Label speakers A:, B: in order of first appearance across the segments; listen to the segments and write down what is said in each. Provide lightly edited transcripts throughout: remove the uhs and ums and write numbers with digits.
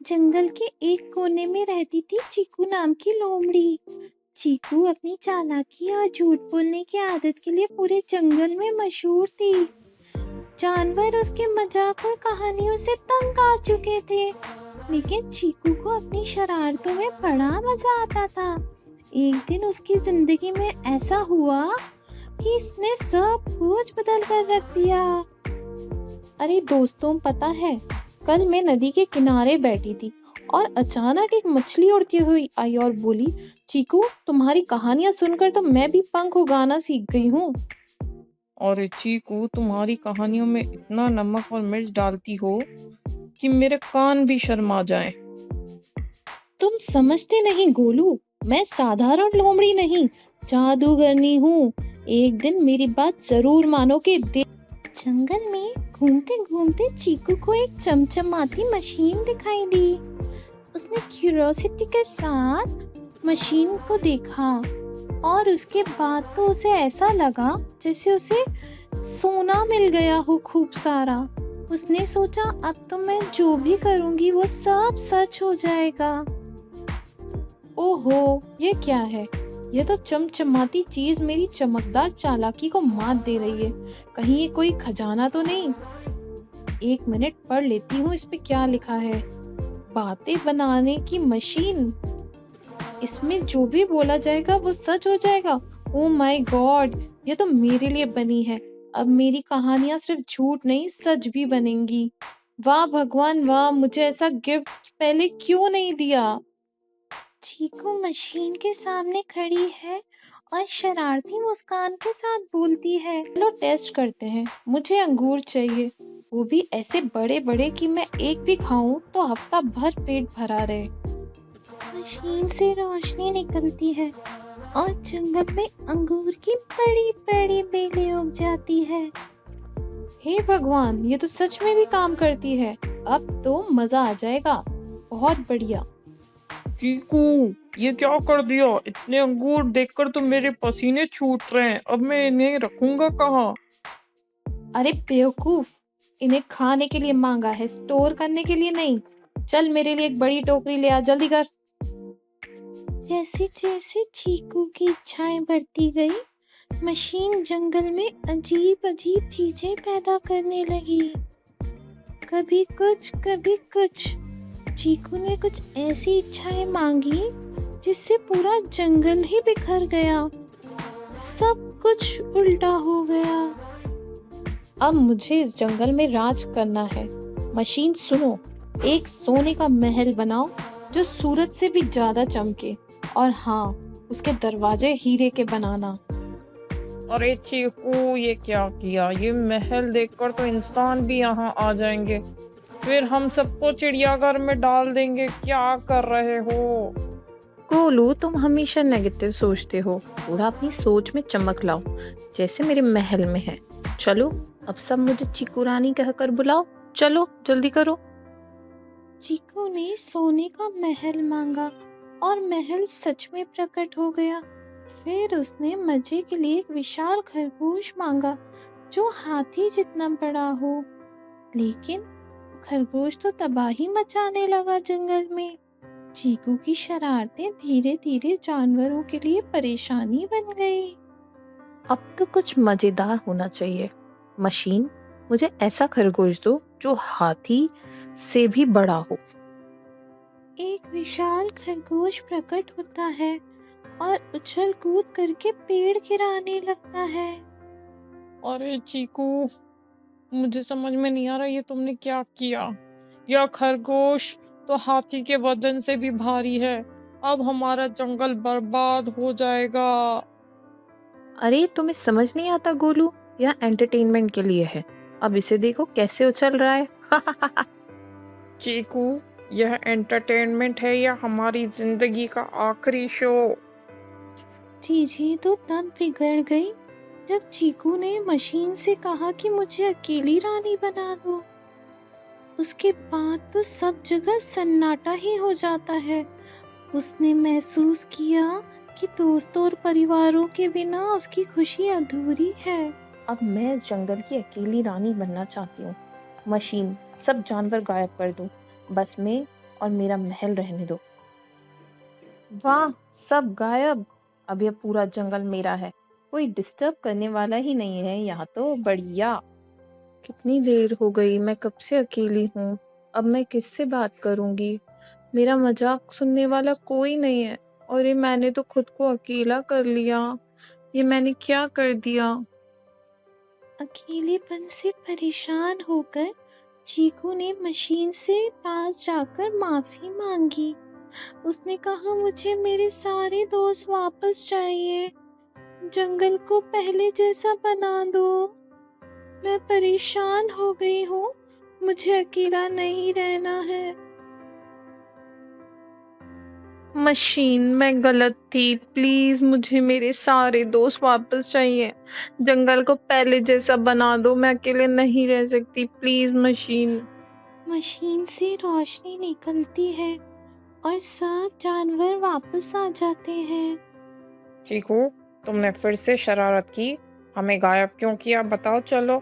A: जंगल के एक कोने में रहती थी चीकू नाम की लोमड़ी। चीकू अपनी चालाकी और झूठ बोलने की आदत के लिए पूरे जंगल में मशहूर थी। जानवर उसके मजाक और कहानियों से तंग आ चुके थे, लेकिन चीकू को अपनी शरारतों में बड़ा मजा आता था। एक दिन उसकी जिंदगी में ऐसा हुआ कि इसने सब कुछ बदल कर रख दिया। अरे दोस्तों, पता है, कल मैं नदी के किनारे बैठी थी और अचानक एक मछली उड़ती हुई आई और बोली, चीकू, तुम्हारी कहानियां सुनकर तो मैं भी पंख उगाना सीख गई हूँ।
B: अरे चीकू, तुम्हारी कहानियों में इतना नमक और मिर्च डालती हो कि मेरे कान भी शर्मा जाएं।
A: तुम समझते नहीं गोलू, मैं साधारण लोमड़ी नहीं, जादूगरनी हूँ। एक दिन मेरी बात जरूर मानोगे। जंगल में घूमते घूमते चीकू को एक चमचमाती मशीन दिखाई दी। उसने क्यूरियोसिटी के साथ मशीन को देखा और उसके बाद तो उसे ऐसा लगा जैसे उसे सोना मिल गया हो खूब सारा। उसने सोचा अब तो मैं जो भी करूंगी वो सब सच हो जाएगा। ओहो, ये क्या है? ये तो चमचमाती चीज मेरी चमकदार चालाकी को मात दे रही है। कहीं ये कोई खजाना तो नहीं? एक मिनट पढ़ लेती हूँ इस पे क्या लिखा है। बातें बनाने की मशीन, इसमें जो भी बोला जाएगा वो सच हो जाएगा। ओ माय गॉड, ये तो मेरे लिए बनी है। अब मेरी कहानियां सिर्फ झूठ नहीं सच भी बनेंगी। वाह भगवान वाह, मुझे ऐसा गिफ्ट पहले क्यों नहीं दिया। चीकू मशीन के सामने खड़ी है और शरारती मुस्कान के साथ बोलती है, चलो टेस्ट करते हैं। मुझे अंगूर चाहिए, वो भी ऐसे बड़े बड़े कि मैं एक भी खाऊं तो हफ्ता भर पेट भरा रहे। मशीन से रोशनी निकलती है और जंगल में अंगूर की बड़ी बड़ी बेलें उग जाती है। हे भगवान, ये तो सच में भी काम करती है। अब तो मजा आ जाएगा। बहुत बढ़िया।
B: चीकू, ये क्या कर दिया? इतने अंगूर देखकर तो मेरे पसीने छूट रहे हैं। अब मैं इन्हें रखूंगा कहाँ?
A: अरे बेवकूफ, इन्हें खाने के लिए मांगा है, स्टोर करने के लिए नहीं। चल मेरे लिए एक बड़ी टोकरी ले आ, जल्दी कर। जैसे जैसे चीकू की इच्छाएं बढ़ती गई, मशीन जंगल में अजीब अजीब चीजें पैदा करने लगी। कभी कुछ कभी कुछ। चीकू ने कुछ ऐसी इच्छाएं मांगी जिससे पूरा जंगल ही बिखर गया। सब कुछ उल्टा हो गया। अब मुझे इस जंगल में राज करना है। मशीन सुनो, एक सोने का महल बनाओ जो सूरज से भी ज्यादा चमके। और हाँ, उसके दरवाजे हीरे के बनाना।
B: अरे चीकू, ये क्या किया? ये महल देखकर तो इंसान भी यहाँ आ जाएंगे। फिर हम सबको चिड़ियाघर में डाल देंगे। क्या कर रहे हो?
A: गोलू, तुम हमेशा नेगेटिव सोचते हो। थोड़ा अपनी सोच में चमक लाओ, जैसे मेरे महल में है। चलो, अब सब मुझे चीकू रानी कहकर बुलाओ। चलो जल्दी करो। चीकू ने सोने का महल मांगा और महल सच में प्रकट हो गया। फिर उसने मजे के लिए एक विशाल खरगोश मांगा जो हाथी जितना बड़ा हो। लेकिन खरगोश तो तबाही मचाने लगा जंगल में। चीकू की शरारतें धीरे धीरे जानवरों के लिए परेशानी बन गई। अब तो कुछ मजेदार होना चाहिए। मशीन, मुझे ऐसा खरगोश दो जो हाथी से भी बड़ा हो। एक विशाल खरगोश प्रकट होता है और उछल कूद करके पेड़ गिराने लगता है।
B: अरे चीकू, मुझे समझ में नहीं आ रहा ये तुमने क्या किया। यह खरगोश तो हाथी के वजन से भी भारी है। अब हमारा जंगल बर्बाद हो जाएगा।
A: अरे तुम्हें समझ नहीं आता गोलू, यह एंटरटेनमेंट के लिए है। अब इसे देखो कैसे उछल रहा है।
B: चीकू, यह एंटरटेनमेंट है या हमारी जिंदगी का आखिरी शो?
A: चीजें तो तब बिगड़ गई जब चीकू ने मशीन से कहा कि मुझे अकेली रानी बना दो। उसके बाद तो सब जगह सन्नाटा ही हो जाता है। उसने महसूस किया कि दोस्तों और परिवारों के बिना उसकी खुशी अधूरी है। अब मैं इस जंगल की अकेली रानी बनना चाहती हूँ। मशीन, सब जानवर गायब कर दो। बस मैं और मेरा महल रहने दो। वाह, सब गायब। अब यह पूरा जंगल मेरा है। कोई डिस्टर्ब करने वाला ही नहीं है यहाँ तो। बढ़िया। कितनी देर हो गई, मैं कब से अकेली हूँ। अब मैं किससे बात करूंगी। मेरा मजाक सुनने वाला कोई नहीं है। और ये मैंने तो खुद को अकेला कर लिया। ये मैंने क्या कर दिया। अकेलेपन से परेशान होकर चीकू ने मशीन से पास जाकर माफी मांगी। उसने कहा, मुझे मेरे सारे दोस्त वापस चाहिए। जंगल को पहले जैसा बना दो। मैं परेशान हो गई हूँ। मुझे अकेला नहीं रहना है। मशीन, मैं गलत थी। प्लीज मुझे मेरे सारे दोस्त वापस चाहिए। जंगल को पहले जैसा बना दो। मैं अकेले नहीं रह सकती। Please machine. मशीन से रोशनी निकलती है और सब जानवर वापस आ जाते हैं।
B: चीकू, तुमने फिर से शरारत की। हमें गायब क्यों किया, बताओ चलो।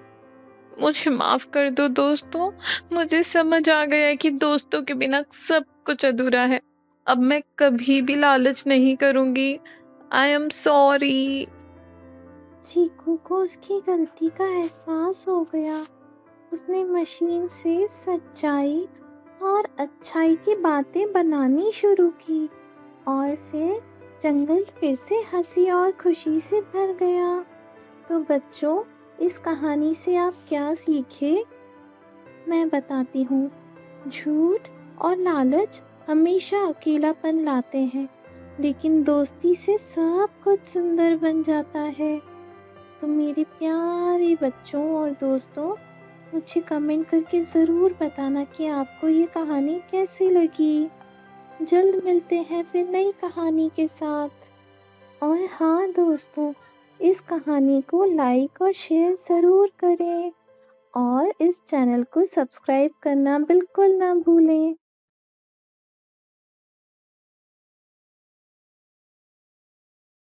A: मुझे माफ कर दो दोस्तों। मुझे समझ आ गया है कि दोस्तों के बिना सब कुछ अधूरा है। अब मैं कभी भी लालच नहीं करूंगी। I am sorry. चीकू को उसकी गलती का एहसास हो गया। उसने मशीन से सच्चाई और अच्छाई की बातें बनानी शुरू की और फिर जंगल फिर से हंसी और खुशी से भर गया। तो बच्चों, इस कहानी से आप क्या सीखे? मैं बताती हूँ। झूठ और लालच हमेशा अकेलापन लाते हैं, लेकिन दोस्ती से सब कुछ सुंदर बन जाता है। तो मेरे प्यारे बच्चों और दोस्तों, मुझे कमेंट करके ज़रूर बताना कि आपको ये कहानी कैसी लगी। जल्द मिलते हैं फिर नई कहानी के साथ। और हाँ दोस्तों, इस कहानी को लाइक और शेयर ज़रूर करें और इस चैनल को सब्सक्राइब करना बिल्कुल ना भूलें।